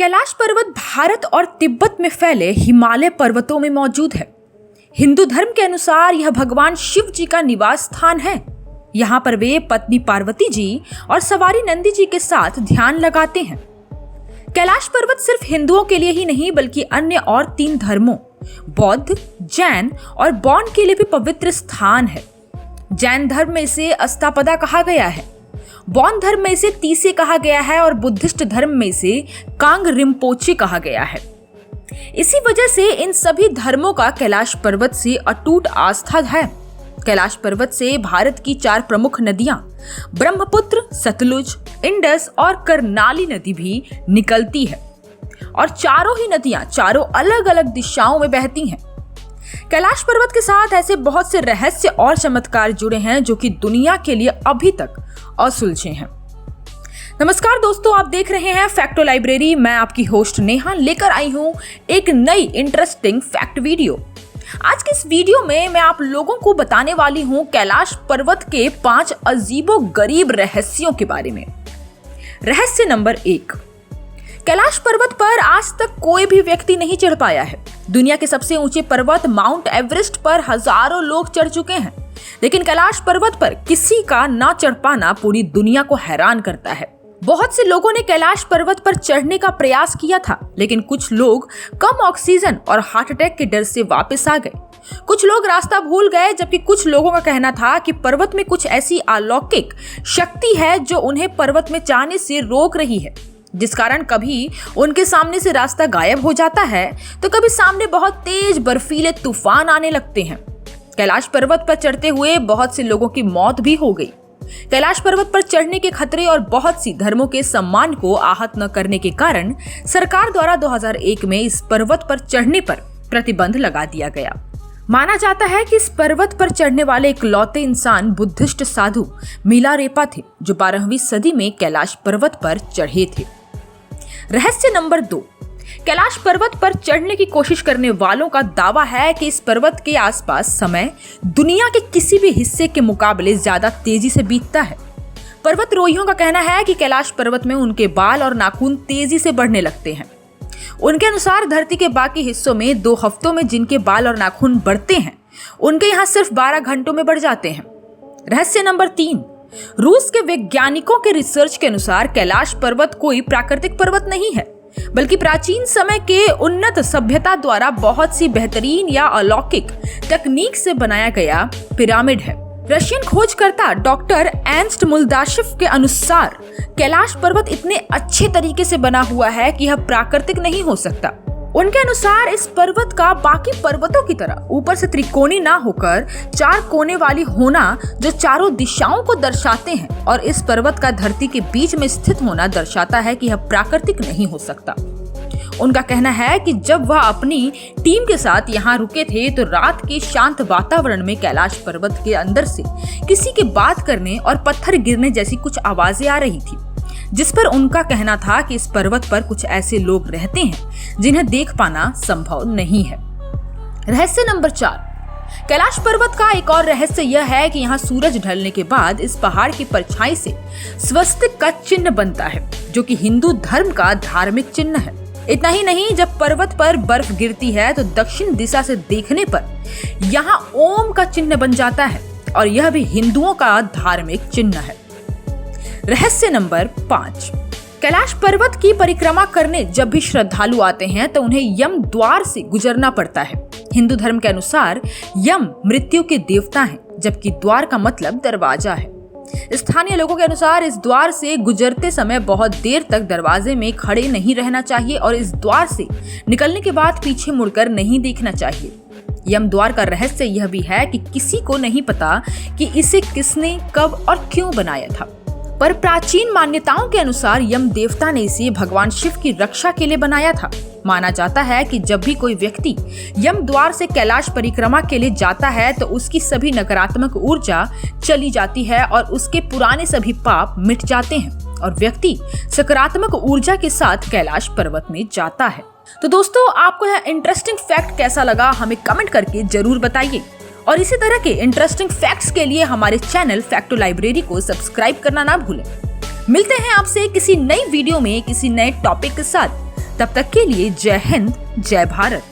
कैलाश पर्वत भारत और तिब्बत में फैले हिमालय पर्वतों में मौजूद है। हिंदू धर्म के अनुसार यह भगवान शिव जी का निवास स्थान है। यहाँ पर वे पत्नी पार्वती जी और सवारी नंदी जी के साथ ध्यान लगाते हैं। कैलाश पर्वत सिर्फ हिंदुओं के लिए ही नहीं बल्कि अन्य और 3 धर्मों बौद्ध, जैन और बौन के लिए भी पवित्र स्थान है। जैन धर्म में इसे अस्तापदा कहा गया है, बौन धर्म में इसे तीसे कहा गया है और बुद्धिस्ट धर्म में इसे कांग रिम्पोचे कहा गया है। इसी वजह से इन सभी धर्मों का कैलाश पर्वत से अटूट आस्था है। कैलाश पर्वत से भारत की 4 प्रमुख नदियां ब्रह्मपुत्र, सतलुज, इंडस और करनाली नदी भी निकलती है और चारों ही नदियां चारों अलग अलग दिशाओं में बहती हैं। कैलाश पर्वत के साथ ऐसे बहुत से रहस्य और चमत्कार जुड़े हैं जो कि दुनिया के लिए अभी तक असुलझे हैं। नमस्कार दोस्तों, आप देख रहे हैं फैक्टो लाइब्रेरी। मैं आपकी होस्ट नेहा लेकर आई हूं एक नई इंटरेस्टिंग फैक्ट वीडियो। आज के इस वीडियो में मैं आप लोगों को बताने वाली हूं कैलाश पर्वत के 5 अजीबो गरीब रहस्यों के बारे में। रहस्य नंबर 1, कैलाश पर्वत पर आज तक कोई भी व्यक्ति नहीं चढ़ पाया है। दुनिया के सबसे ऊंचे पर्वत माउंट एवरेस्ट पर हजारों लोग चढ़ चुके हैं, लेकिन कैलाश पर्वत पर किसी का ना चढ़ पाना पूरी दुनिया को हैरान करता है। बहुत से लोगों ने कैलाश पर्वत पर चढ़ने का प्रयास किया था, लेकिन कुछ लोग कम ऑक्सीजन और हार्ट अटैक के डर से वापस आ गए। कुछ लोग रास्ता भूल गए, जबकि कुछ लोगों का कहना था कि पर्वत में कुछ ऐसी अलौकिक शक्ति है जो उन्हें पर्वत में जाने से रोक रही है, जिस कारण कभी उनके सामने से रास्ता गायब हो जाता है तो कभी सामने बहुत तेज बर्फीले तूफान आने लगते हैं। कैलाश पर्वत पर चढ़ते हुए बहुत से लोगों की मौत भी हो गई। कैलाश पर्वत पर चढ़ने के खतरे और बहुत सी धर्मों के सम्मान को आहत न करने के कारण सरकार द्वारा 2001 में इस पर्वत पर चढ़ने पर प्रतिबंध लगा दिया गया। माना जाता है कि इस पर्वत पर चढ़ने वाले इकलौते इंसान बुद्धिस्ट साधु मिलारेपा थे, जो 12वीं सदी में कैलाश पर्वत पर चढ़े थे। रहस्य नंबर 2, कैलाश पर्वत पर चढ़ने की कोशिश करने वालों का दावा है कि इस पर्वत के आसपास समय दुनिया के किसी भी हिस्से के मुकाबले ज्यादा तेजी से बीतता है। पर्वतारोहियों का कहना है कि कैलाश पर्वत में उनके बाल और नाखून तेजी से बढ़ने लगते हैं। उनके अनुसार धरती के बाकी हिस्सों में 2 हफ्तों में जिनके बाल और नाखून बढ़ते हैं, उनके यहाँ सिर्फ 12 घंटों में बढ़ जाते हैं। रहस्य नंबर 3, रूस के वैज्ञानिकों के रिसर्च के अनुसार कैलाश पर्वत कोई प्राकृतिक पर्वत नहीं है, बल्कि प्राचीन समय के उन्नत सभ्यता द्वारा बहुत सी बेहतरीन या अलौकिक तकनीक से बनाया गया पिरामिड है। रशियन खोजकर्ता डॉक्टर एर्नस्ट मुल्दाशेव के अनुसार कैलाश पर्वत इतने अच्छे तरीके से बना हुआ है कि यह प्राकृतिक नहीं हो सकता। उनके अनुसार इस पर्वत का बाकी पर्वतों की तरह ऊपर से त्रिकोणी ना होकर 4 कोने वाली होना जो चारों दिशाओं को दर्शाते हैं, और इस पर्वत का धरती के बीच में स्थित होना दर्शाता है कि यह प्राकृतिक नहीं हो सकता। उनका कहना है कि जब वह अपनी टीम के साथ यहाँ रुके थे तो रात के शांत वातावरण में कैलाश पर्वत के अंदर से किसी के बात करने और पत्थर गिरने जैसी कुछ आवाजें आ रही थी, जिस पर उनका कहना था कि इस पर्वत पर कुछ ऐसे लोग रहते हैं जिन्हें देख पाना संभव नहीं है। रहस्य नंबर 4, कैलाश पर्वत का एक और रहस्य यह है कि यहाँ सूरज ढलने के बाद इस पहाड़ की परछाई से स्वस्तिक का चिन्ह बनता है, जो कि हिंदू धर्म का धार्मिक चिन्ह है। इतना ही नहीं, जब पर्वत पर बर्फ गिरती है तो दक्षिण दिशा से देखने पर यहाँ ओम का चिन्ह बन जाता है, और यह भी हिंदुओं का धार्मिक चिन्ह है। रहस्य नंबर 5, कैलाश पर्वत की परिक्रमा करने जब भी श्रद्धालु आते हैं तो उन्हें यम द्वार से गुजरना पड़ता है। हिंदू धर्म के अनुसार यम मृत्यु के देवता हैं, जबकि द्वार का मतलब दरवाजा है। स्थानीय लोगों के अनुसार इस द्वार से गुजरते समय बहुत देर तक दरवाजे में खड़े नहीं रहना चाहिए और इस द्वार से निकलने के बाद पीछे मुड़कर नहीं देखना चाहिए। यम द्वार का रहस्य यह भी है कि किसी को नहीं पता कि इसे किसने, कब और क्यों बनाया था, पर प्राचीन मान्यताओं के अनुसार यम देवता ने इसे भगवान शिव की रक्षा के लिए बनाया था। माना जाता है कि जब भी कोई व्यक्ति यम द्वार से कैलाश परिक्रमा के लिए जाता है तो उसकी सभी नकारात्मक ऊर्जा चली जाती है और उसके पुराने सभी पाप मिट जाते हैं और व्यक्ति सकारात्मक ऊर्जा के साथ कैलाश पर्वत में जाता है। तो दोस्तों, आपको यह इंटरेस्टिंग फैक्ट कैसा लगा हमें कमेंट करके जरूर बताइए, और इसी तरह के इंटरेस्टिंग फैक्ट्स के लिए हमारे चैनल फैक्टो लाइब्रेरी को सब्सक्राइब करना ना भूलें। मिलते हैं आपसे किसी नई वीडियो में किसी नए टॉपिक के साथ। तब तक के लिए जय हिंद, जय भारत।